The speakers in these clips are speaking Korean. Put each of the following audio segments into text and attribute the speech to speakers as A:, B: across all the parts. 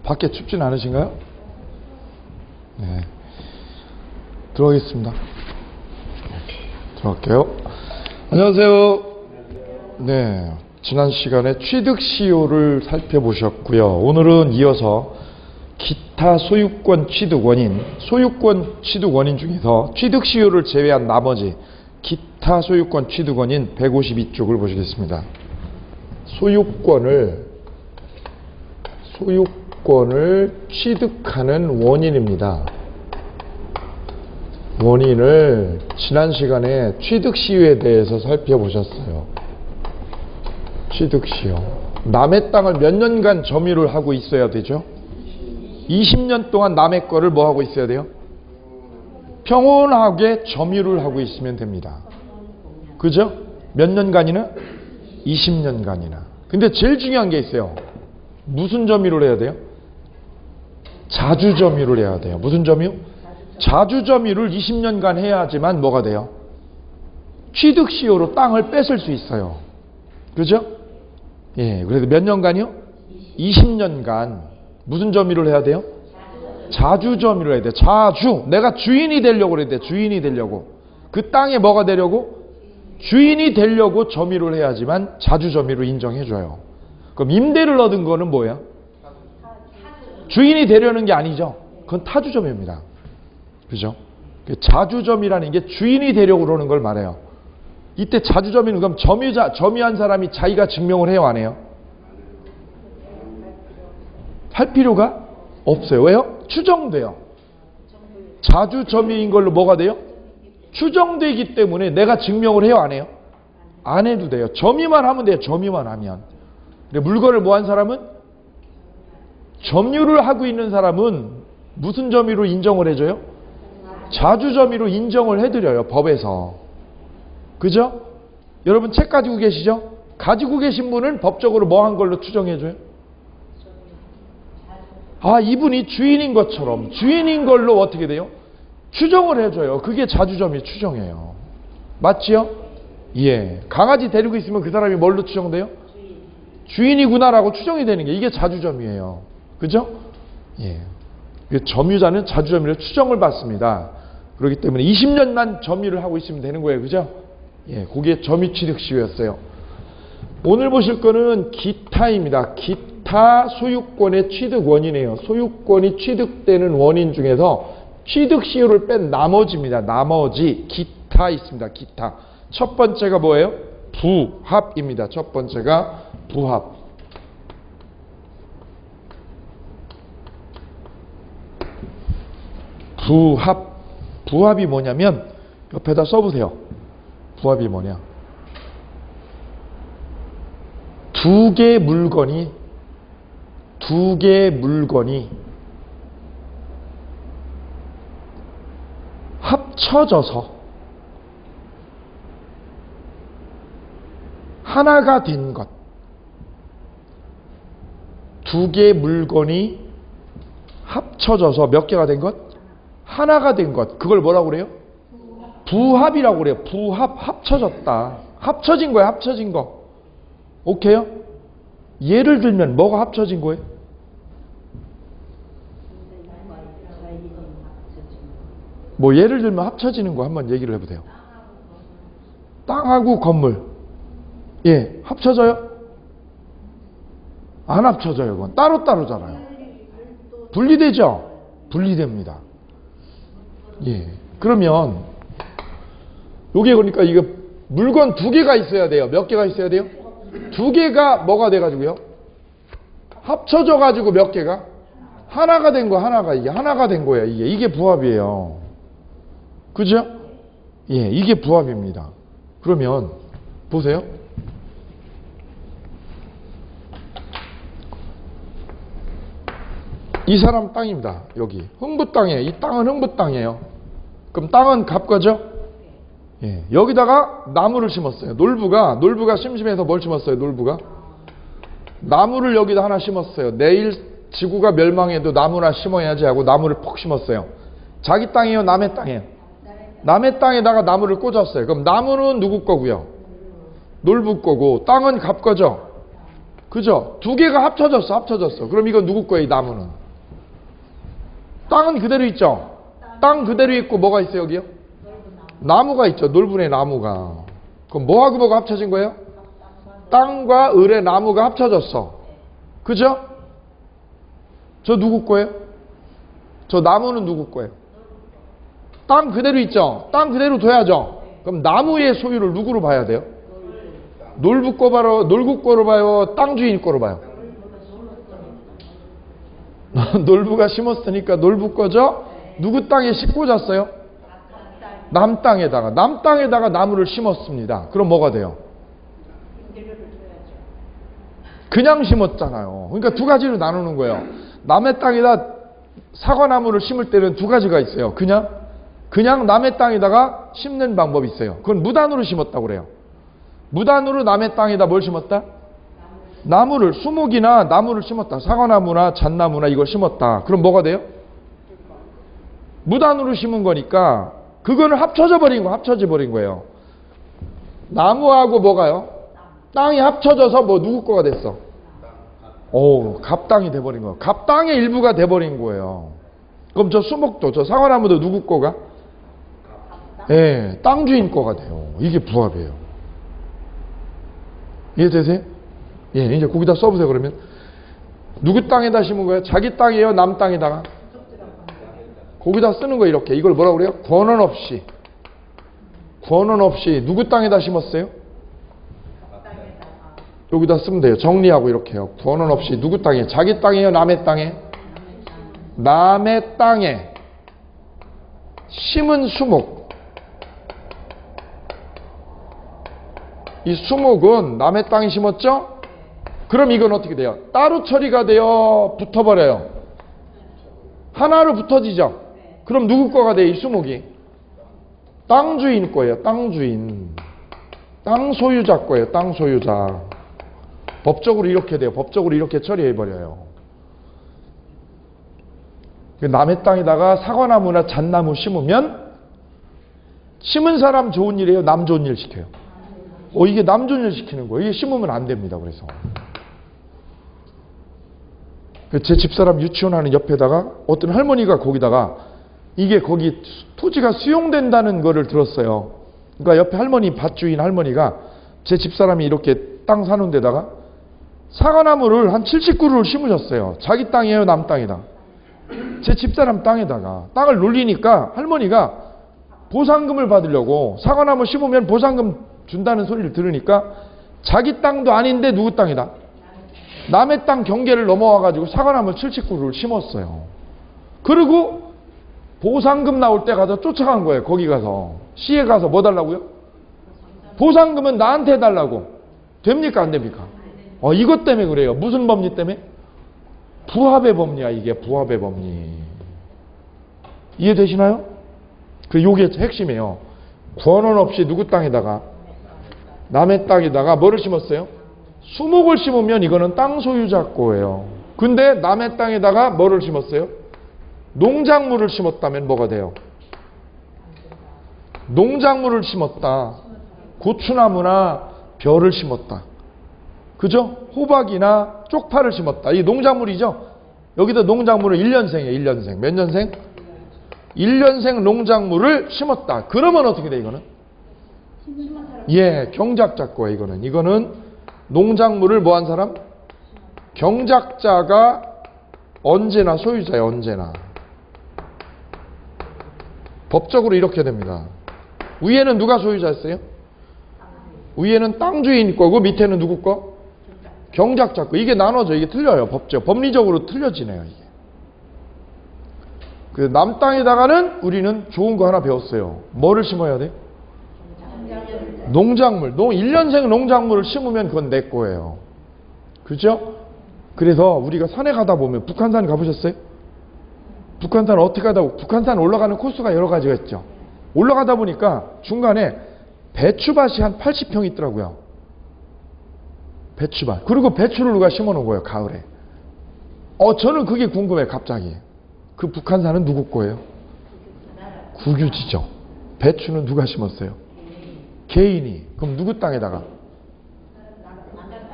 A: 밖에 춥진 않으신가요? 네. 들어가겠습니다. 들어갈게요. 안녕하세요. 네. 지난 시간에 취득시효를 살펴보셨고요. 오늘은 이어서 기타 소유권 취득 원인, 소유권 취득 원인 중에서 취득시효를 제외한 나머지 기타 소유권 취득 원인 152쪽을 보시겠습니다. 소유권을 취득하는 원인입니다. 원인을 지난 시간에 취득시효에 대해서 살펴보셨어요. 취득시효. 남의 땅을 몇 년간 점유를 하고 있어야 되죠? 20년 동안 남의 거를 뭐 하고 있어야 돼요? 평온하게 점유를 하고 있으면 됩니다. 그죠? 몇 년간이나? 20년간이나. 근데 제일 중요한 게 있어요. 무슨 점유를 해야 돼요? 자주 점유를 해야 돼요. 무슨 점유? 자주 점유를 20년간 해야지만 뭐가 돼요? 취득시효로 땅을 뺏을 수 있어요. 그죠? 예, 그래서 몇 년간이요? 20년간 무슨 점유를 해야 돼요? 자주 점유를 해야 돼요. 자주. 내가 주인이 되려고 그래야 돼요. 주인이 되려고. 그 땅에 뭐가 되려고? 주인이 되려고 점유를 해야지만 자주 점유로 인정해줘요. 그럼 임대를 얻은 거는 뭐예요? 주인이 되려는 게 아니죠. 그건 타주 점유입니다. 그죠? 자주 점유라는 게 주인이 되려고 그러는 걸 말해요. 이때 자주 점유는 그럼 점유한 사람이 자기가 증명을 해요, 안 해요? 할 필요가 없어요. 왜요? 추정돼요. 자주 점유인 걸로 뭐가 돼요? 추정되기 때문에 내가 증명을 해요, 안 해요? 안 해도 돼요. 점유만 하면 돼요. 점유만 하면. 근데 물건을 뭐 한 사람은? 점유를 하고 있는 사람은 무슨 점유로 인정을 해줘요? 자주 점유로 인정을 해드려요, 법에서. 그죠? 여러분 책 가지고 계시죠? 가지고 계신 분은 법적으로 뭐 한 걸로 추정해줘요? 아, 이분이 주인인 것처럼 주인인 걸로 어떻게 돼요? 추정을 해줘요. 그게 자주점유 추정이에요. 맞지요? 예. 강아지 데리고 있으면 그 사람이 뭘로 추정돼요? 주인이구나라고 추정이 되는 게 이게 자주점유예요. 그죠? 예. 점유자는 자주점유로 추정을 받습니다. 그렇기 때문에 20년만 점유를 하고 있으면 되는 거예요. 그죠? 예. 그게 점유취득시효였어요. 오늘 보실 거는 기타입니다. 기타 소유권의 취득 원인이에요. 소유권이 취득되는 원인 중에서 취득시효를 뺀 나머지입니다. 나머지 기타 있습니다. 기타. 첫 번째가 뭐예요? 부합입니다. 첫 번째가 부합. 부합이 뭐냐면 옆에다 써보세요. 부합이 뭐냐? 두 개의 물건이 합쳐져서 하나가 된 것. 두 개의 물건이 합쳐져서 몇 개가 된 것? 하나가 된 것. 그걸 뭐라고 그래요? 부합이라고 그래요. 부합, 합쳐졌다. 합쳐진 거예요. 합쳐진 거. 오케이요? 예를 들면 뭐가 합쳐진 거예요? 뭐 예를 들면 합쳐지는 거 한번 얘기를 해보세요. 땅하고 건물. 예, 합쳐져요? 안 합쳐져요. 그건 따로따로잖아요. 분리되죠? 분리됩니다. 예. 그러면 요게 그러니까 이거 물건 두 개가 있어야 돼요. 몇 개가 있어야 돼요? 두 개가 뭐가 돼가지고요? 합쳐져 가지고 몇 개가? 하나가 된 거, 이게 하나가 된 거예요. 이게 부합이에요. 그죠? 예, 이게 부합입니다. 그러면 보세요. 이 사람 땅입니다. 여기 흥부 땅이에요. 이 땅은 흥부 땅이에요. 그럼 땅은 갑과죠? 예, 여기다가 나무를 심었어요. 놀부가 심심해서 뭘 심었어요? 놀부가 나무를 여기다 하나 심었어요. 내일 지구가 멸망해도 나무나 심어야지 하고 나무를 푹 심었어요. 자기 땅이에요? 남의 땅이에요? 남의 땅에다가 나무를 꽂았어요. 그럼 나무는 누구 거고요? 놀부 거고 땅은 갑 거죠? 그죠? 두 개가 합쳐졌어. 그럼 이건 누구 거예요, 이 나무는? 땅은 그대로 있죠? 땅 그대로 있고 뭐가 있어요, 여기요? 나무가 있죠. 넓은의 나무가. 그럼 뭐하고 뭐가 합쳐진 거예요? 땅과 을의 나무가 합쳐졌어. 그죠? 저 누구 거예요? 저 나무는 누구 거예요? 땅 그대로 있죠? 땅 그대로 둬야죠? 그럼 나무의 소유를 누구로 봐야 돼요? 놀부 거로 봐요? 땅 주인 거로 봐요? 놀부가 심었으니까 놀부 거죠? 누구 땅에 싣고 잤어요? 남 땅에다가 나무를 심었습니다. 그럼 뭐가 돼요? 그냥 심었잖아요. 그러니까 두 가지로 나누는 거예요. 남의 땅에다 사과나무를 심을 때는 두 가지가 있어요. 그냥 남의 땅에다가 심는 방법이 있어요. 그건 무단으로 심었다고 그래요. 무단으로 남의 땅에다 뭘 심었다? 나무를, 수목이나 나무를 심었다. 사과나무나 잣나무나 이걸 심었다. 그럼 뭐가 돼요? 무단으로 심은 거니까 그거는 합쳐져 버린 거예요. 나무하고 뭐가요? 땅이 합쳐져서 뭐 누구 거가 됐어? 갑땅이 돼버린 거예요. 갑땅의 일부가 돼버린 거예요. 그럼 저 수목도, 저 사과나무도 누구 거가? 예, 땅 주인 거가 돼요. 이게 부합이에요. 이해되세요? 예, 이제 거기다 써보세요. 그러면 누구 땅에다 심은 거예요? 자기 땅이에요? 남 땅에다가? 거기다 쓰는 거 이렇게. 이걸 뭐라고 그래요? 권한 없이 누구 땅에다 심었어요? 여기다 쓰면 돼요. 정리하고 이렇게 해요. 권한 없이 누구 땅에? 자기 땅이에요? 남의 땅에? 남의 땅에 심은 수목. 이 수목은 남의 땅에 심었죠? 그럼 이건 어떻게 돼요? 따로 처리가 되어 붙어버려요. 하나로 붙어지죠? 그럼 누구 거가 돼요? 이 수목이? 땅 주인 거예요. 땅 주인. 땅 소유자 거예요. 땅 소유자. 법적으로 이렇게 돼요. 법적으로 이렇게 처리해버려요. 남의 땅에다가 사과나무나 잣나무 심으면 심은 사람 좋은 일이에요? 남 좋은 일 시켜요? 이게 남 좋은 일 시키는 거예요. 이게 심으면 안 됩니다. 그래서 제 집사람 유치원하는 옆에다가 어떤 할머니가 거기다가 이게 거기 토지가 수용된다는 거를 들었어요. 그러니까 옆에 할머니, 밭주인 할머니가 제 집사람이 이렇게 땅 사는 데다가 사과나무를 한 70그루를 심으셨어요. 자기 땅이에요? 남 땅이다? 제 집사람 땅에다가. 땅을 놀리니까 할머니가 보상금을 받으려고 사과나무 심으면 보상금 준다는 소리를 들으니까 자기 땅도 아닌데 누구 땅이다? 남의 땅 경계를 넘어와가지고 사과나무 70그루를 심었어요. 그리고 보상금 나올 때 가서 쫓아간 거예요. 거기 가서. 시에 가서 뭐 달라고요? 보상금은 나한테 해달라고. 됩니까? 안 됩니까? 이것 때문에 그래요. 무슨 법리 때문에? 부합의 법리야. 이게 부합의 법리. 이해되시나요? 요게 핵심이에요. 권한 없이 누구 땅에다가? 남의 땅에다가 뭐를 심었어요? 수목을 심으면 이거는 땅 소유자 거예요. 근데 남의 땅에다가 뭐를 심었어요? 농작물을 심었다면 뭐가 돼요? 농작물을 심었다. 고추나무나 벼를 심었다. 그죠? 호박이나 쪽파를 심었다. 이 농작물이죠? 여기다 농작물은 1년생이에요. 1년생. 몇 년생? 1년생 농작물을 심었다. 그러면 어떻게 돼, 이거는? 예, 경작자 거예요, 이거는. 이거는 농작물을 뭐 한 사람? 경작자가 언제나 소유자예요, 언제나. 법적으로 이렇게 됩니다. 위에는 누가 소유자였어요? 위에는 땅 주인 거고 밑에는 누구 거? 경작자 거. 이게 나눠져. 이게 틀려요. 법리적으로 틀려지네요. 이게. 남 땅에다가는 우리는 좋은 거 하나 배웠어요. 뭐를 심어야 돼? 농작물. 1년생 농작물을 심으면 그건 내 거예요. 그죠? 그래서 우리가 산에 가다 보면 북한산 가보셨어요? 북한산 어떻게 가다 보면 북한산 올라가는 코스가 여러 가지가 있죠. 올라가다 보니까 중간에 배추밭이 한 80평 있더라고요. 배추밭. 그리고 배추를 누가 심어 놓은 거예요, 가을에. 저는 그게 궁금해요, 갑자기. 그 북한산은 누구 거예요? 국유지죠. 배추는 누가 심었어요? 개인이. 그럼 누구 땅에다가?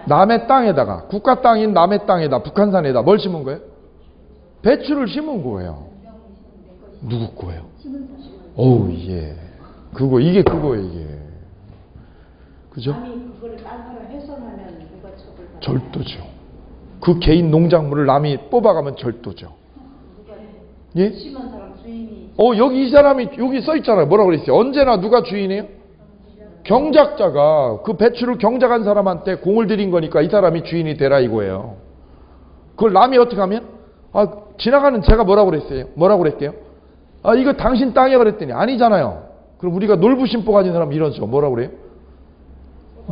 A: 남의 땅에다가, 국가 땅인 남의 땅에다, 북한산에다 뭘 심은 거예요? 배추를 심은 거예요. 누구 거예요? 어우, 예. 이게 그거예요, 이게. 그죠?
B: 남이 그거를 딴 사람 훼손하면 누가 처벌받아요?
A: 절도죠. 그 개인 농작물을 남이 뽑아가면 절도죠. 예?
B: 심은 사람 주인이.
A: 여기 이 사람이, 여기 써 있잖아요. 뭐라 그랬어요? 언제나 누가 주인이에요? 경작자가 그 배추를 경작한 사람한테 공을 들인 거니까 이 사람이 주인이 되라 이거예요. 그걸 남이 어떻게 하면? 지나가는 제가 뭐라고 그랬어요? 뭐라고 그랬대요? 이거 당신 땅이야 그랬더니 아니잖아요. 그럼 우리가 놀부심보 가진 사람 이러죠. 뭐라고 그래요?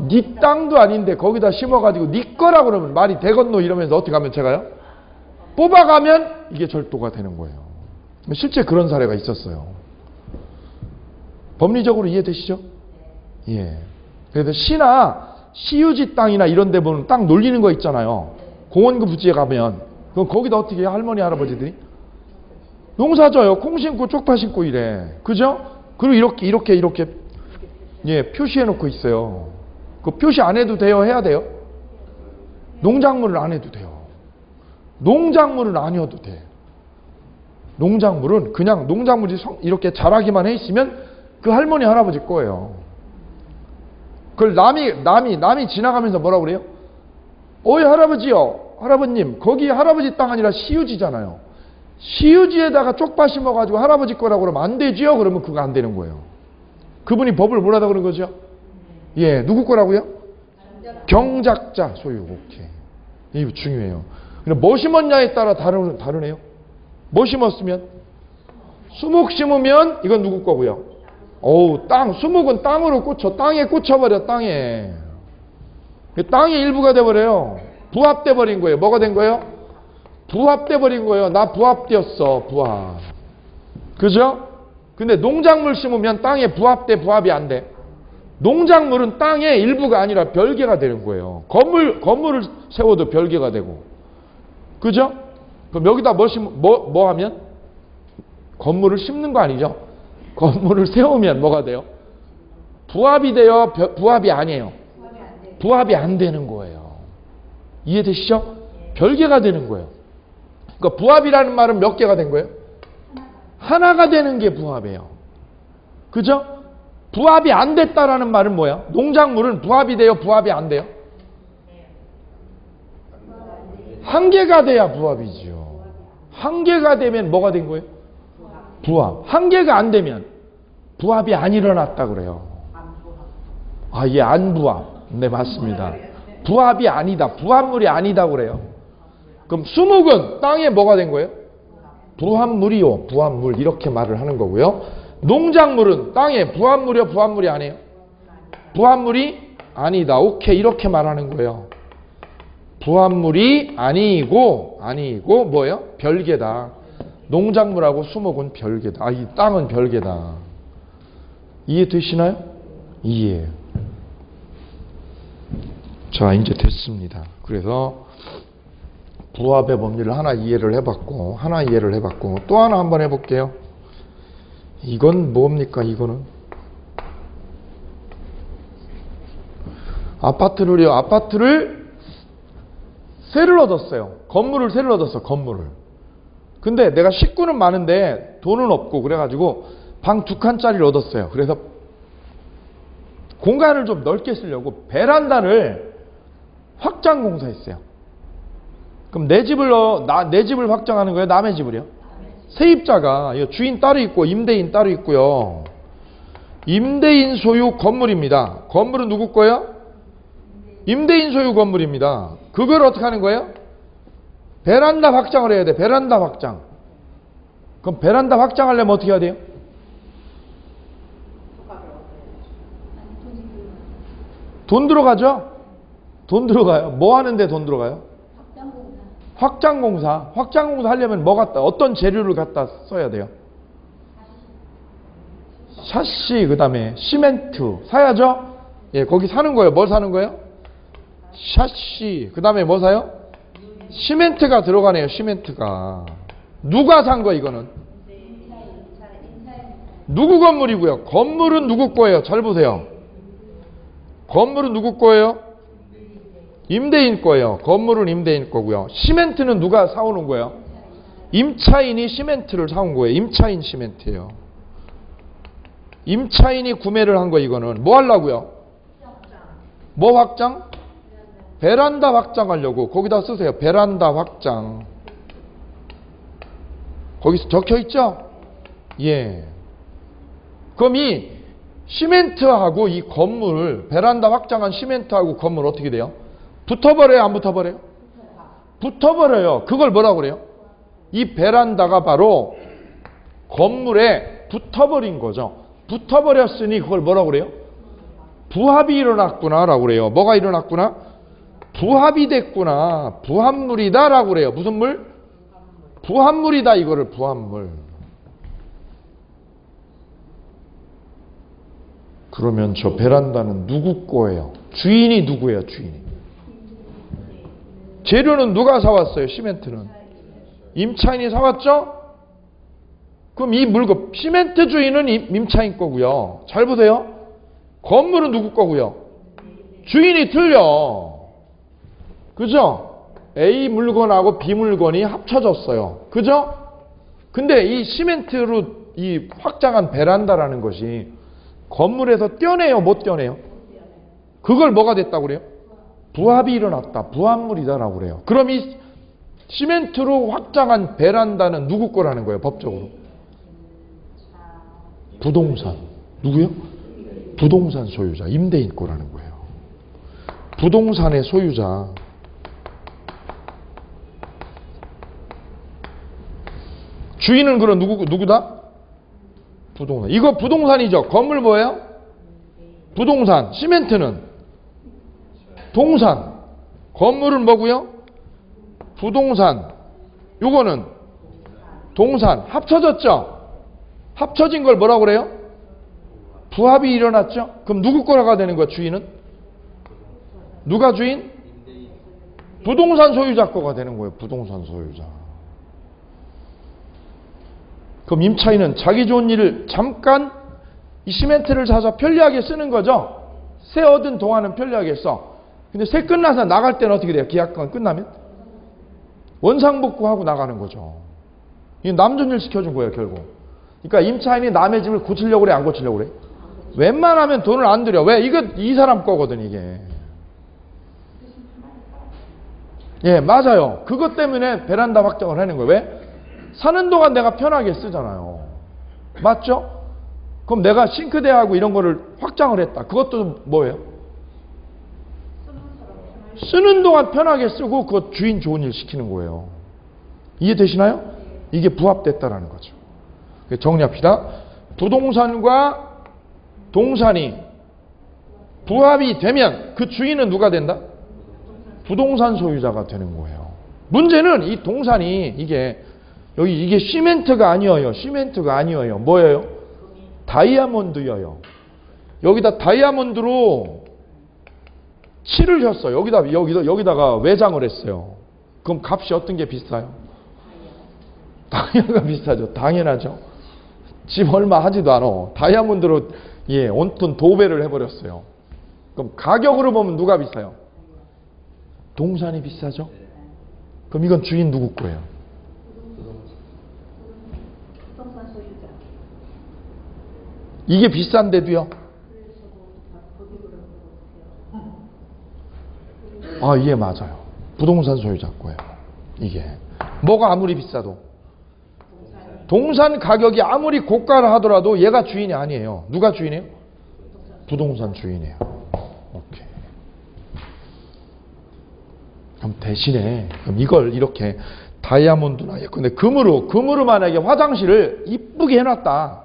A: 네 땅도 아닌데 거기다 심어가지고 네 거라 그러면 말이 되겠노 이러면서 어떻게 하면 제가요? 뽑아가면 이게 절도가 되는 거예요. 실제 그런 사례가 있었어요. 법리적으로 이해되시죠? 예. 그래서 시나 시유지 땅이나 이런 데 보면 땅 놀리는 거 있잖아요. 공원구 부지에 가면 그럼 거기다 어떻게 해요? 할머니 할아버지들이? 농사져요. 콩 심고 쪽파 심고 이래. 그죠? 그리고 이렇게 예, 표시해 놓고 있어요. 그 표시 안 해도 돼요? 해야 돼요? 농작물을 안 해도 돼요. 농작물은 아니어도 돼. 농작물은 그냥 농작물이 이렇게 자라기만 해 있으면 그 할머니 할아버지 거예요. 그걸 남이 지나가면서 뭐라고 그래요? 어이 할아버지요. 할아버님 거기 할아버지 땅 아니라 시유지잖아요. 시유지에다가 쪽파 심어가지고 할아버지 거라고 그러면 안 되지요? 그러면 그거 안 되는 거예요. 그분이 법을 뭐라다 그런 거죠? 예, 누구 거라고요? 경작자 소유. 오케이. 이거 중요해요. 뭐 심었냐에 따라 다르네요. 뭐 심었으면? 수목 심으면 이건 누구 거고요? 수목은 땅으로 꽂혀. 땅에 꽂혀버려, 땅에. 땅의 일부가 돼버려요. 부합돼 버린 거예요. 뭐가 된 거예요? 부합돼 버린 거예요. 나 부합되었어, 부합. 그죠? 근데 농작물 심으면 땅에 부합이 안 돼. 농작물은 땅의 일부가 아니라 별개가 되는 거예요. 건물을 세워도 별개가 되고. 그죠? 그럼 여기다 뭐 하면? 건물을 심는 거 아니죠? 건물을 세우면 뭐가 돼요? 부합이 돼요? 부합이 아니에요? 부합이 안 되는 거예요. 이해되시죠? 별개가 되는 거예요. 그러니까 부합이라는 말은 몇 개가 된 거예요? 하나가 되는 게 부합이에요. 그죠? 부합이 안 됐다라는 말은 뭐야? 농작물은 부합이 돼요? 부합이 안 돼요? 한 개가 돼야 부합이죠. 한 개가 되면 뭐가 된 거예요? 부합. 한 개가 안 되면 부합이 안 일어났다 그래요. 예, 안 부합. 네, 맞습니다. 부합이 아니다. 부합물이 아니다 그래요. 그럼 수목은 땅에 뭐가 된 거예요? 부합물이요. 부합물. 이렇게 말을 하는 거고요. 농작물은 땅에 부합물이요. 부합물이 아니에요? 부합물이 아니다. 오케이. 이렇게 말하는 거예요. 부합물이 아니고 뭐예요? 별개다. 농작물하고 수목은 별개다. 이 땅은 별개다. 이해되시나요? 이해. 자, 이제 됐습니다. 그래서 부합의 법리를 하나 이해를 해봤고 또 하나 한번 해볼게요. 이건 뭡니까? 이거는 아파트를 세를 얻었어요. 건물을 세를 얻었어. 건물을. 근데 내가 식구는 많은데 돈은 없고 그래가지고 방 2칸짜리를 얻었어요. 그래서 공간을 좀 넓게 쓰려고 베란다를 확장 공사했어요. 그럼 내 집을 확장하는 거예요? 남의 집을요? 세입자가 주인 따로 있고 임대인 따로 있고요. 임대인 소유 건물입니다. 건물은 누구 거예요? 임대인 소유 건물입니다. 그걸 어떻게 하는 거예요? 베란다 확장을 해야 돼. 베란다 확장. 그럼 베란다 확장하려면 어떻게 해야 돼요? 돈 들어가죠? 돈 들어가요. 뭐 하는데 돈 들어가요? 확장공사. 확장공사 하려면 어떤 재료를 갖다 써야 돼요? 샤시, 그 다음에 시멘트 사야죠? 예, 거기 사는 거예요. 뭘 사는 거예요? 샤시. 그 다음에 뭐 사요? 시멘트가 들어가네요. 시멘트가. 누가 산 거 이거는? 누구 건물이고요? 건물은 누구 거예요? 잘 보세요. 건물은 누구 거예요? 임대인 거예요. 건물은 임대인 거고요. 시멘트는 누가 사오는 거예요? 임차인이 시멘트를 사온 거예요. 임차인 시멘트예요. 임차인이 구매를 한 거 이거는 뭐 하려고요? 뭐 확장? 베란다 확장하려고. 거기다 쓰세요. 베란다 확장. 거기서 적혀 있죠? 예. 그럼 이 시멘트하고 이 건물, 베란다 확장한 시멘트하고 건물 어떻게 돼요? 붙어버려요? 안 붙어버려요? 붙어버려요. 그걸 뭐라고 그래요? 이 베란다가 바로 건물에 붙어버린 거죠. 붙어버렸으니 그걸 뭐라고 그래요? 부합이 일어났구나 라고 그래요. 뭐가 일어났구나? 부합이 됐구나. 부합물이다 라고 그래요. 무슨 물? 부합물이다 이거를 부합물. 그러면 저 베란다는 누구 거예요? 주인이 누구예요? 주인이. 재료는 누가 사왔어요? 시멘트는. 임차인이 사왔죠? 그럼 이 물건, 시멘트 주인은 임차인 거고요. 잘 보세요. 건물은 누구 거고요? 주인이 틀려. 그죠? A 물건하고 B 물건이 합쳐졌어요. 그죠? 근데 이 시멘트로 이 확장한 베란다라는 것이 건물에서 떼어내요? 못 떼어내요? 그걸 뭐가 됐다고 그래요? 부합이 일어났다. 부합물이다라고 그래요. 그럼 이 시멘트로 확장한 베란다는 누구 거라는 거예요? 법적으로. 부동산. 누구요? 부동산 소유자. 임대인 거라는 거예요. 부동산의 소유자. 주인은 그럼 누구다? 부동산. 이거 부동산이죠. 건물 뭐예요? 부동산. 시멘트는 동산. 건물은 뭐고요? 부동산. 요거는 동산. 합쳐졌죠? 합쳐진 걸 뭐라고 그래요? 부합이 일어났죠? 그럼 누구 거라가 되는 거야, 주인은? 누가 주인? 부동산 소유자 거가 되는 거예요. 부동산 소유자. 그럼 임차인은 자기 좋은 일을 잠깐 이 시멘트를 사서 편리하게 쓰는 거죠. 새 얻은 동안은 편리하게 써. 근데 새 끝나서 나갈 때는 어떻게 돼요? 계약권 끝나면? 원상복구하고 나가는 거죠. 이 남존일 시켜준 거예요, 결국. 그러니까 임차인이 남의 집을 고치려고 그래, 안 고치려고 그래? 웬만하면 돈을 안 들여. 왜? 이거 이 사람 거거든, 이게. 예, 맞아요. 그것 때문에 베란다 확장을 하는 거예요. 왜? 사는 동안 내가 편하게 쓰잖아요. 맞죠? 그럼 내가 싱크대하고 이런 거를 확장을 했다. 그것도 뭐예요? 쓰는 동안 편하게 쓰고 그거 주인 좋은 일 시키는 거예요. 이해되시나요? 이게 부합됐다라는 거죠. 정리합시다. 부동산과 동산이 부합이 되면 그 주인은 누가 된다? 부동산 소유자가 되는 거예요. 문제는 이 동산이 이게 시멘트가 아니어요. 시멘트가 아니어요. 뭐예요? 다이아몬드여요. 여기다 다이아몬드로 칠을 했어요. 여기다가 외장을 했어요. 그럼 값이 어떤 게 비싸요? 다이아가 비싸죠. 당연하죠. 집 얼마 하지도 않아. 다이아몬드로 온통 도배를 해버렸어요. 그럼 가격으로 보면 누가 비싸요? 동산이 비싸죠. 그럼 이건 주인 누구 거예요? 이게 비싼데도요? 아, 이게 맞아요. 부동산 소유자 거예요. 이게. 뭐가 아무리 비싸도. 동산 가격이 아무리 고가를 하더라도 얘가 주인이 아니에요. 누가 주인이에요? 부동산 주인이에요. 오케이. 그럼 대신에 그럼 이걸 이렇게 다이아몬드나 예컨대 금으로 만약에 화장실을 이쁘게 해놨다.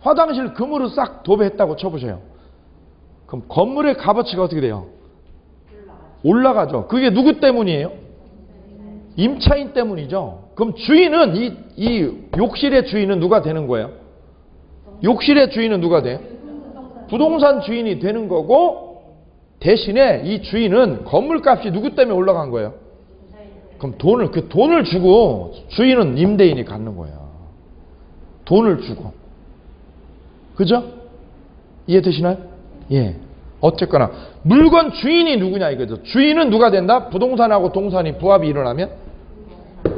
A: 화장실 금으로 싹 도배했다고 쳐보세요. 그럼 건물의 값어치가 어떻게 돼요? 올라가죠. 그게 누구 때문이에요? 임차인 때문이죠. 그럼 주인은 이 욕실의 주인은 누가 되는 거예요? 욕실의 주인은 누가 돼요? 부동산 주인이 되는 거고 대신에 이 주인은 건물값이 누구 때문에 올라간 거예요? 그럼 돈을 주고 주인은 임대인이 갖는 거예요. 돈을 주고. 그죠? 이해되시나요? 예. 어쨌거나 물건 주인이 누구냐 이거죠. 주인은 누가 된다? 부동산하고 동산이 부합이 일어나면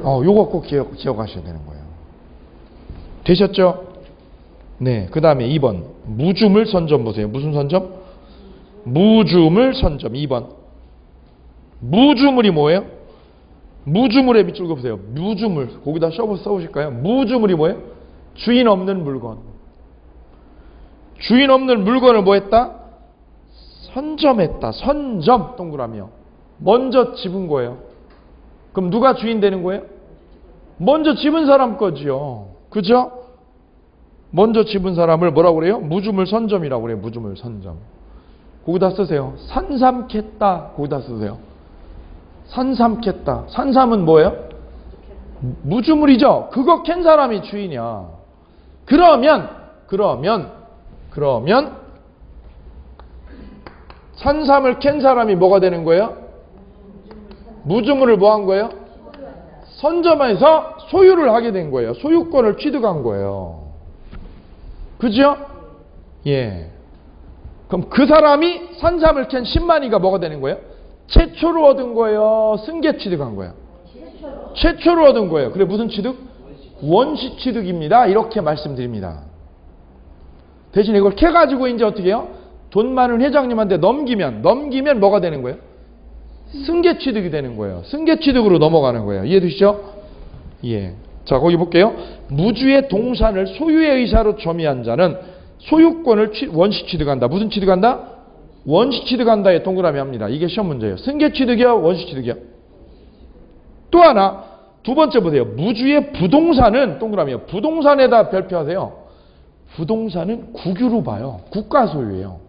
A: 요거 꼭 기억하셔야 되는 거예요. 되셨죠? 네. 그 다음에 2번 무주물 선점 보세요. 무슨 선점? 무주물 선점. 2번 무주물이 뭐예요? 무주물에 밑줄 그어보세요. 무주물. 거기다 써보실까요? 무주물이 뭐예요? 주인 없는 물건. 주인 없는 물건을 뭐 했다? 선점했다. 선점. 동그라미요. 먼저 집은 거예요. 그럼 누가 주인 되는 거예요? 먼저 집은 사람 거지요. 그죠? 먼저 집은 사람을 뭐라고 그래요? 무주물 선점이라고 그래요. 무주물 선점. 거기다 쓰세요. 산삼캤다. 거기다 쓰세요. 산삼캤다. 산삼은 뭐예요? 무주물이죠. 그거 캔 사람이 주인이야. 그러면 산삼을 캔 사람이 뭐가 되는 거예요? 무주물을 뭐 한 거예요? 선점해서 소유를 하게 된 거예요. 소유권을 취득한 거예요. 그죠? 예. 그럼 그 사람이 산삼을 캔 신만이가 뭐가 되는 거예요? 최초로 얻은 거예요? 승계 취득한 거예요? 최초로 얻은 거예요. 그래 무슨 취득? 원시 취득입니다. 이렇게 말씀드립니다. 대신 이걸 캐가지고 이제 어떻게 해요? 돈 많은 회장님한테 넘기면 뭐가 되는 거예요? 승계 취득이 되는 거예요. 승계 취득으로 넘어가는 거예요. 이해되시죠? 예. 자, 거기 볼게요. 무주의 동산을 소유의 의사로 점유한 자는 소유권을 원시 취득한다. 무슨 취득한다? 원시 취득한다에 동그라미 합니다. 이게 시험 문제예요. 승계 취득이야? 원시 취득이야? 또 하나, 두 번째 보세요. 무주의 부동산은 동그라미요. 부동산에다 별표하세요. 부동산은 국유로 봐요. 국가 소유예요.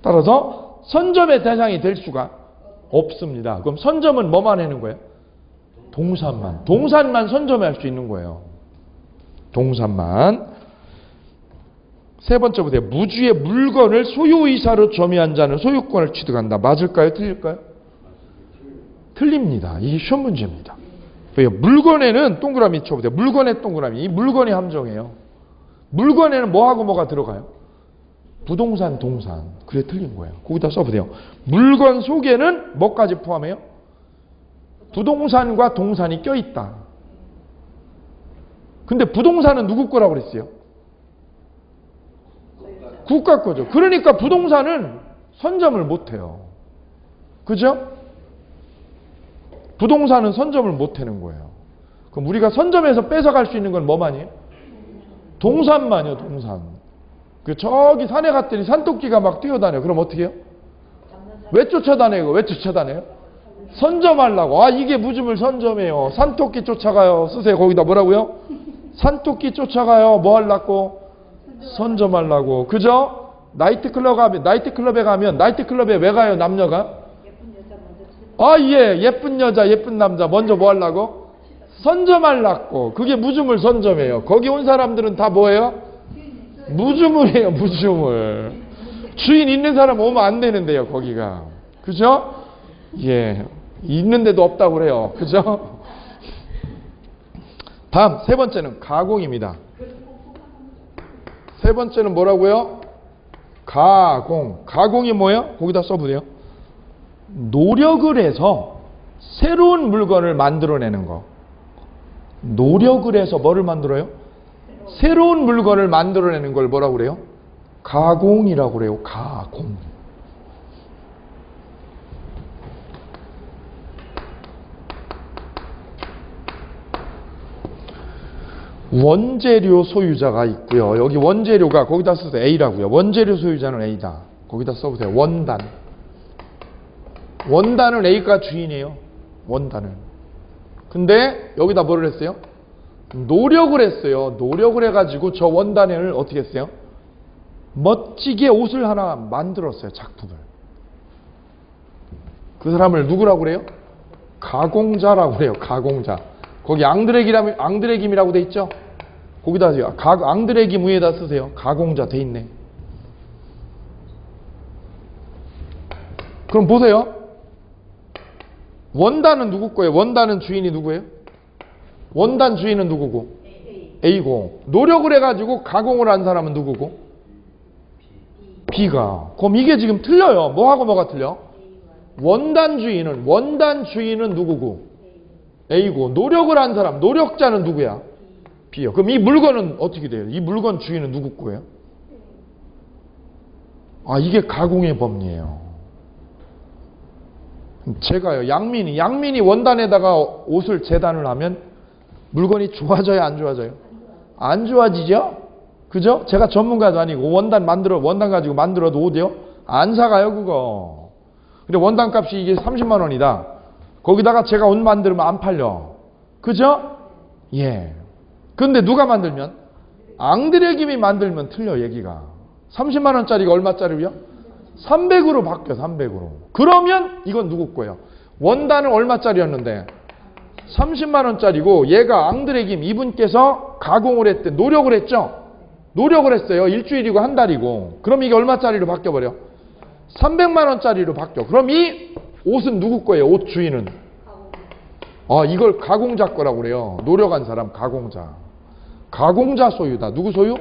A: 따라서 선점의 대상이 될 수가 없습니다. 그럼 선점은 뭐만 하는 거예요? 동산만. 동산만 선점할 수 있는 거예요. 동산만. 세 번째 보세요. 무주의 물건을 소유의사로 점유한 자는 소유권을 취득한다. 맞을까요? 틀릴까요? 틀립니다. 이게 시험 문제입니다. 왜요? 물건에는 동그라미 쳐보세요. 물건의 동그라미. 이 물건이 함정이에요. 물건에는 뭐하고 뭐가 들어가요? 부동산, 동산. 그래 틀린 거예요. 거기다 써보세요. 물건 속에는 뭐까지 포함해요? 부동산과 동산이 껴있다. 근데 부동산은 누구 거라고 그랬어요? 국가 거죠. 그러니까 부동산은 선점을 못해요. 그죠? 부동산은 선점을 못하는 거예요. 그럼 우리가 선점해서 뺏어갈 수 있는 건 뭐만이에요? 동산만이요. 동산. 저기 산에 갔더니 산토끼가 막 뛰어다녀요. 그럼 어떻게 해요? 왜 쫓아다녀요? 왜 쫓아다녀요? 선점하려고. 이게 무주물 선점이에요. 산토끼 쫓아가요. 쓰세요. 거기다 뭐라고요? 산토끼 쫓아가요. 뭐 하려고? 선점하려고. 그죠? 나이트클럽에 가면 나이트클럽에 왜 가요? 남녀가? 예. 예쁜 여자, 예쁜 남자 먼저 뭐 하려고? 선점하려고. 그게 무주물 선점이에요. 거기 온 사람들은 다 뭐예요? 무주물이에요. 무주물. 주인 있는 사람 오면 안 되는데요. 거기가. 그죠? 예. 있는데도 없다고 그래요. 그죠? 다음 세 번째는 가공입니다. 세 번째는 뭐라고요? 가공. 가공이 뭐예요? 거기다 써보세요. 노력을 해서 새로운 물건을 만들어내는 거. 노력을 해서 뭐를 만들어요? 새로운 물건을 만들어내는 걸 뭐라고 그래요? 가공이라고 그래요. 가공. 원재료 소유자가 있고요. 여기 원재료가 거기다 쓰세요. A라고요. 원재료 소유자는 A다. 거기다 써보세요. 원단. 원단은 A가 주인이에요. 원단은. 근데 여기다 뭐를 했어요? 노력을 했어요. 노력을 해가지고 저 원단을 어떻게 했어요? 멋지게 옷을 하나 만들었어요. 작품을. 그 사람을 누구라고 그래요? 가공자라고 그래요. 가공자. 거기 앙드레김이라고 돼 있죠? 거기다 앙드레김 위에다 쓰세요. 가공자 돼 있네. 그럼 보세요. 원단은 누구 거예요? 원단은 주인이 누구예요? 원단 주인은 누구고? A고. 노력을 해가지고 가공을 한 사람은 누구고? B가. 그럼 이게 지금 틀려요. 뭐하고 뭐가 틀려? 원단 주인은 누구고? A고. 노력을 한 사람, 노력자는 누구야? B요. 그럼 이 물건은 어떻게 돼요? 이 물건 주인은 누구 거예요? 아, 이게 가공의 법리예요. 제가요, 양민이 원단에다가 옷을 재단을 하면 물건이 좋아져요, 안 좋아져요? 안 좋아지죠? 그죠? 제가 전문가도 아니고 원단 가지고 만들어도 옷이요? 안 사가요, 그거. 근데 원단 값이 이게 30만 원이다. 거기다가 제가 옷 만들면 안 팔려. 그죠? 예. 근데 누가 만들면? 앙드레김이 만들면 틀려, 얘기가. 30만 원짜리가 얼마짜리요? 300으로 바뀌어, 300으로. 그러면 이건 누구 거예요? 원단은 얼마짜리였는데? 30만 원짜리고 얘가 앙드레김 이분께서 가공을 했대. 노력을 했죠? 노력을 했어요. 일주일이고 한 달이고. 그럼 이게 얼마짜리로 바뀌어버려? 300만 원짜리로 바뀌어. 그럼 이 옷은 누구 거예요? 옷 주인은? 아, 이걸 가공자 거라고 그래요. 노력한 사람 가공자. 가공자 소유다. 누구 소유?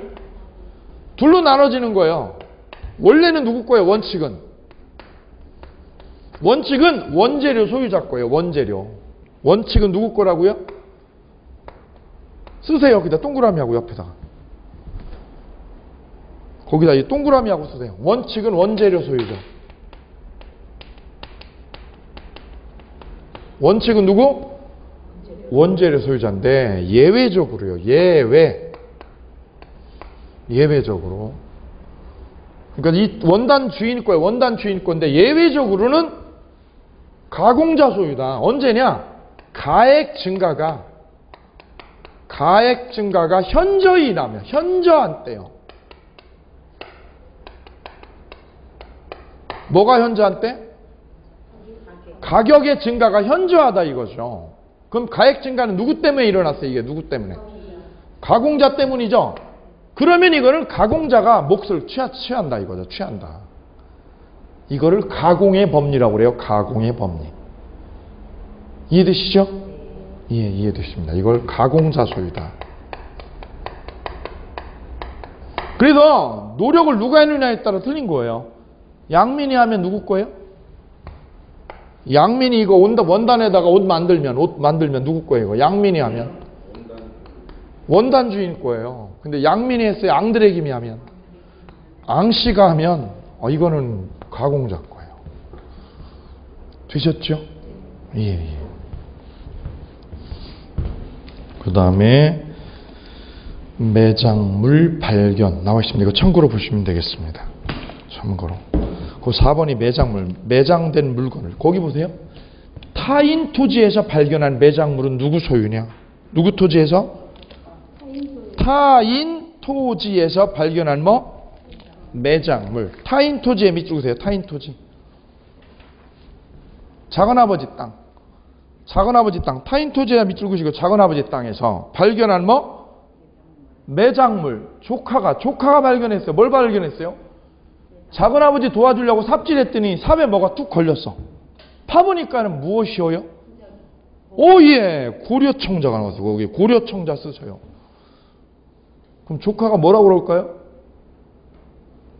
A: 둘로 나눠지는 거예요. 원래는 누구 거예요? 원칙은 원재료 소유자 거예요. 원재료. 원칙은 누구 거라고요? 쓰세요. 거기다 동그라미하고 옆에다가. 거기다 이 동그라미하고 쓰세요. 원칙은 원재료 소유자. 원칙은 누구? 원재료 소유자인데 예외적으로요. 예외적으로. 그러니까 이 원단 주인 거예요. 원단 주인 건데 예외적으로는 가공자 소유다. 언제냐? 가액 증가가 현저히 나면, 현저한 때요. 뭐가 현저한 때? 가격의 증가가 현저하다 이거죠. 그럼 가액 증가는 누구 때문에 일어났어요? 이게 누구 때문에? 가공자 때문이죠. 그러면 이거는 가공자가 몫을 취한다 이거죠. 취한다. 이거를 가공의 법리라고 그래요. 가공의 법리. 이해되시죠? 예, 이해되십니다. 이걸 가공자 소유다. 그래서 노력을 누가 했느냐에 따라 틀린 거예요. 양민이 하면 누구 거예요? 양민이 이거 원단에다가 옷 만들면 누구 거예요? 이거? 양민이 하면 원단 주인 거예요. 근데 양민이 했어요. 앙드레김이 하면, 앙씨가 하면 이거는 가공자 거예요. 되셨죠? 예. 그 다음에 매장물 발견 나와 있습니다. 이거 참고로 보시면 되겠습니다. 참고로. 그 4번이 매장된 물건을. 거기 보세요. 타인 토지에서 발견한 매장물은 누구 소유냐? 누구 토지에서? 타인 토지에서 발견한 매장물. 타인 토지에 밑줄 그으세요. 타인 토지. 작은아버지 땅. 타인 토지에 밑줄 그으시고 작은아버지 땅에서 발견한 매장물. 조카가 발견했어요. 뭘 발견했어요? 작은아버지 도와주려고 삽질했더니 삽에 뭐가 뚝 걸렸어. 파보니까는 무엇이오요? 예. 고려청자가 나왔어요. 거기 고려청자 쓰세요. 그럼 조카가 뭐라고 그럴까요?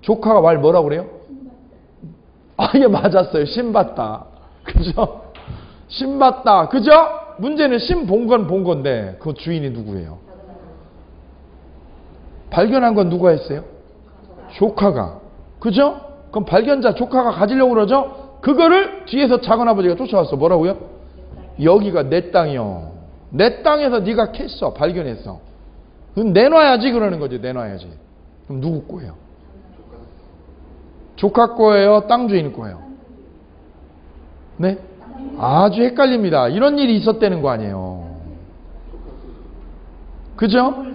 A: 조카가 말 뭐라고 그래요? 예, 맞았어요. 신봤다. 그죠? 신봤다. 그죠? 문제는 본 건데 그 주인이 누구예요? 발견한 건 누가 했어요? 조카가. 그죠? 그럼 발견자 조카가 가지려고 그러죠? 그거를 뒤에서 작은아버지가 쫓아왔어. 뭐라고요? 여기가 내 땅이요. 내 땅에서 네가 캤어. 발견했어. 그럼 내놔야지 그러는 거지. 내놔야지. 그럼 누구 거예요? 조카 거예요? 땅 주인 거예요? 네? 아주 헷갈립니다. 이런 일이 있었다는 거 아니에요. 그죠?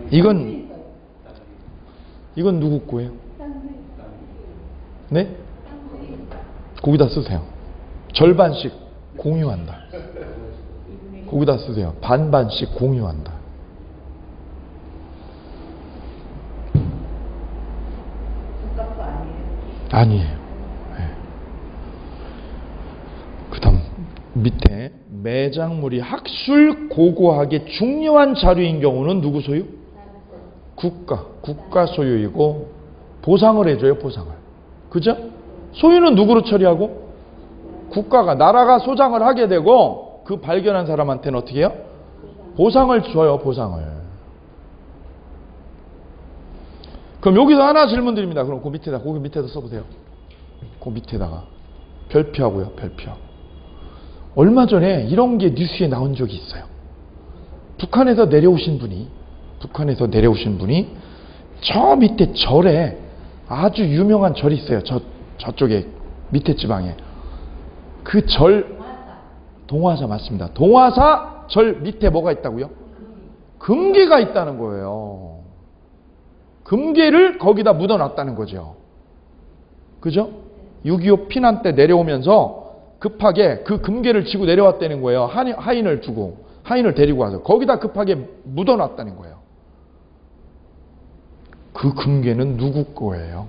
A: 이건 누구 거예요? 네? 거기다 쓰세요. 절반씩 공유한다. 거기다 쓰세요. 반반씩 공유한다. 아니에요. 네. 그 다음 밑에 매장물이 학술 고고하게 중요한 자료인 경우는 누구 소유? 국가 소유이고 보상을 해줘요, 보상을. 그죠? 소유는 누구로 처리하고? 국가가, 나라가 소장을 하게 되고 그 발견한 사람한테는 어떻게 해요? 보상을 줘요, 보상을. 그럼 여기서 하나 질문 드립니다. 그럼 그 밑에다, 거기 밑에다 써보세요. 그 밑에다가. 별표하고요, 별표. 얼마 전에 이런 게 뉴스에 나온 적이 있어요. 북한에서 내려오신 분이 저 밑에 절에 아주 유명한 절이 있어요. 저쪽에 밑에 지방에. 그 절, 동화사 맞습니다. 동화사 절 밑에 뭐가 있다고요? 금괴가 있다는 거예요. 금괴를 거기다 묻어놨다는 거죠. 그죠? 6.25 피난 때 내려오면서 급하게 그 금괴를 지고 내려왔다는 거예요. 하인을 주고, 하인을 데리고 와서 거기다 급하게 묻어놨다는 거예요. 그 금괴는 누구 거예요?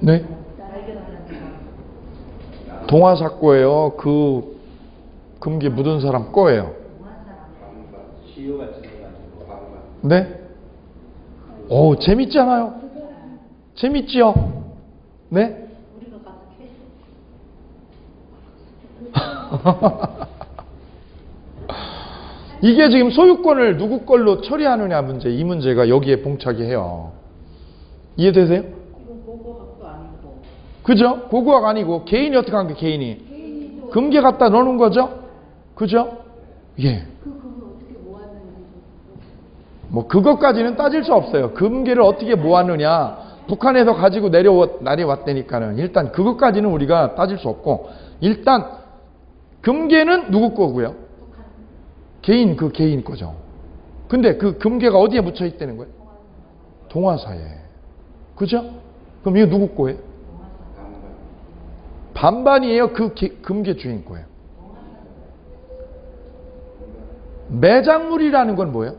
A: 네? 동화사 거예요? 그 금괴 묻은 사람 거예요? 네? 오, 재밌잖아요. 재밌지요? 네? 이게 지금 소유권을 누구 걸로 처리하느냐 문제, 이 문제가 여기에 봉착이 해요. 이해되세요?
B: 이건 고고학도 아니고.
A: 그죠? 고고학 아니고 개인이 어떻게 한 게 개인이? 금괴 갖다 넣는 거죠? 그죠? 예.
B: 그걸 어떻게 모았는지.
A: 뭐 그것까지는 따질 수 없어요. 금괴를 어떻게 모았느냐. 북한에서 가지고 내려왔다니까는 일단 그것까지는 우리가 따질 수 없고, 일단 금괴는 누구 거고요? 그 개인 거죠. 근데 그 금괴가 어디에 묻혀 있다는 거예요? 동화사에. 그죠? 그럼 이거 누구 거예요? 반반이에요. 그 금괴 주인 거예요. 매장물이라는 건 뭐예요?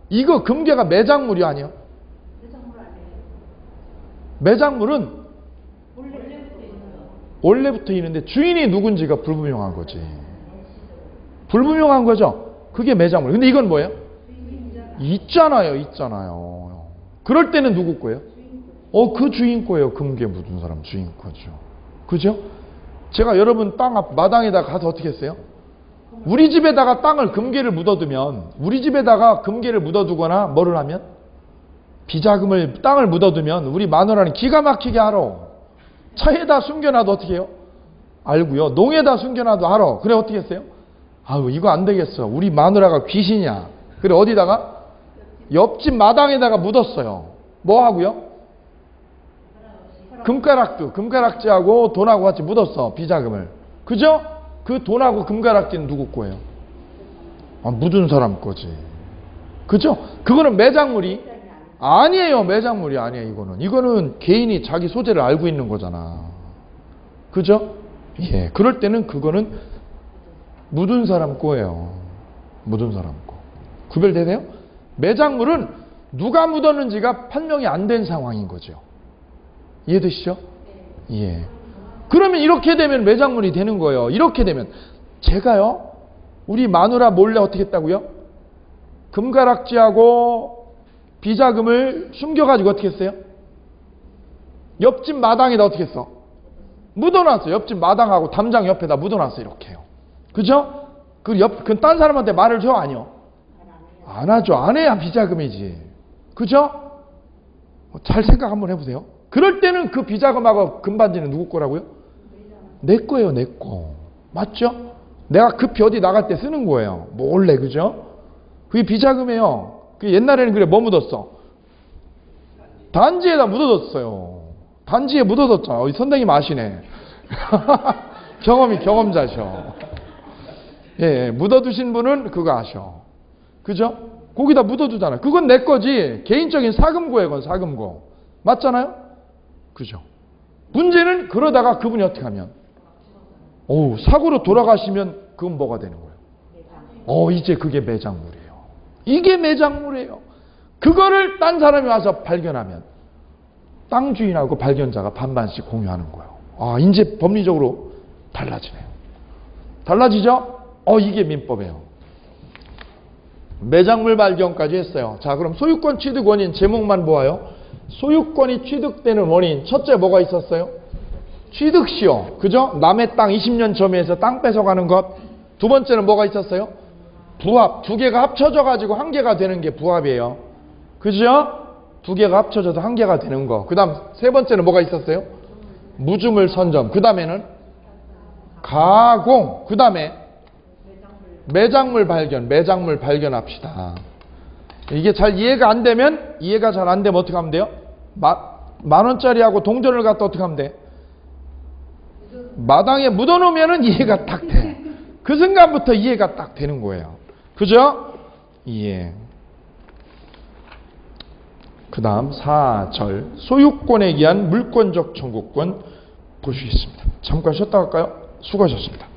A: 이거 금괴가 매장물이 아니에요? 매장물은 원래부터 있는데 주인이 누군지가 불분명한 거지. 불분명한 거죠? 그게 매장물. 근데 이건 뭐예요? 있잖아요. 그럴 때는 누구 거예요? 그 주인 거예요. 금괴 묻은 사람 주인 거죠. 그죠? 제가 여러분 땅 앞 마당에다 가서 어떻게 했어요? 우리 집에다가 금괴를 묻어두거나 뭐를 하면? 땅을 묻어두면 우리 마누라는 기가 막히게 알아. 차에다 숨겨놔도 어떻게 해요? 알고요. 농에다 숨겨놔도 알아. 그래 어떻게 했어요? 아유 이거 안 되겠어. 우리 마누라가 귀신이야. 그래 어디다가? 옆집 마당에다가 묻었어요. 뭐 하고요? 금가락지하고 돈하고 같이 묻었어. 비자금을. 그죠? 그 돈하고 금가락지는 누구 거예요? 묻은 사람 거지. 그죠? 그거는 매장물이 아니에요. 매장물이 아니에요. 이거는 개인이 자기 소재를 알고 있는 거잖아. 그죠? 예. 그럴 때는 그거는 묻은 사람 거예요. 묻은 사람 거. 구별되세요? 매장물은 누가 묻었는지가 판명이 안 된 상황인 거죠. 이해되시죠? 예. 그러면 이렇게 되면 매장물이 되는 거예요. 이렇게 되면 제가요, 우리 마누라 몰래 어떻게 했다고요? 금가락지하고 비자금을 숨겨가지고 어떻게 했어요? 옆집 마당에다 어떻게 했어? 묻어놨어요. 옆집 마당하고 담장 옆에다 묻어놨어요. 이렇게요. 그죠? 그건 딴 사람한테 말을 줘? 아니요? 안 하죠. 안 해야 비자금이지. 그죠? 잘 생각 한번 해보세요. 그럴 때는 그 비자금하고 금반지는 누구 거라고요? 내 거예요. 내 거. 맞죠? 내가 급히 어디 나갈 때 쓰는 거예요. 몰래. 그죠? 그게 비자금이에요. 옛날에는 그래 뭐 묻었어? 단지에다 묻어뒀어요. 단지에 묻어뒀잖아. 선생님 아시네. 경험자셔. 예, 묻어두신 분은 그거 아셔. 그죠? 거기다 묻어두잖아. 그건 내 거지. 개인적인 사금고예요. 그건 사금고. 맞잖아요? 그죠? 문제는 그러다가 그분이 어떻게 하면? 사고로 돌아가시면 그건 뭐가 되는 거예요? 이제 그게 매장물이에요. 이게 매장물이에요. 그거를 딴 사람이 와서 발견하면 땅 주인하고 발견자가 반반씩 공유하는 거예요. 이제 법리적으로 달라지네요. 달라지죠? 이게 민법이에요. 매장물 발견까지 했어요. 자, 그럼 소유권 취득 원인 제목만 보아요. 소유권이 취득되는 원인 첫째 뭐가 있었어요? 취득시효. 그죠? 남의 땅 20년 점유해서 땅 뺏어가는 것. 두 번째는 뭐가 있었어요? 부합. 두 개가 합쳐져 가지고 한 개가 되는 게 부합이에요. 그죠? 두 개가 합쳐져서 한 개가 되는 거. 그 다음 세 번째는 뭐가 있었어요? 무주물 선점. 그 다음에는 가공. 그 다음에 매장물 발견. 매장물 발견합시다. 이게 잘 이해가 안 되면, 이해가 잘 안 되면 어떻게 하면 돼요? 만 원짜리하고 동전을 갖다 어떻게 하면 돼? 마당에 묻어놓으면 이해가 딱 돼. 그 순간부터 이해가 딱 되는 거예요. 그죠? 예. 그 다음 4절 소유권에 의한 물권적 청구권 보시겠습니다. 잠깐 쉬었다 갈까요? 수고하셨습니다.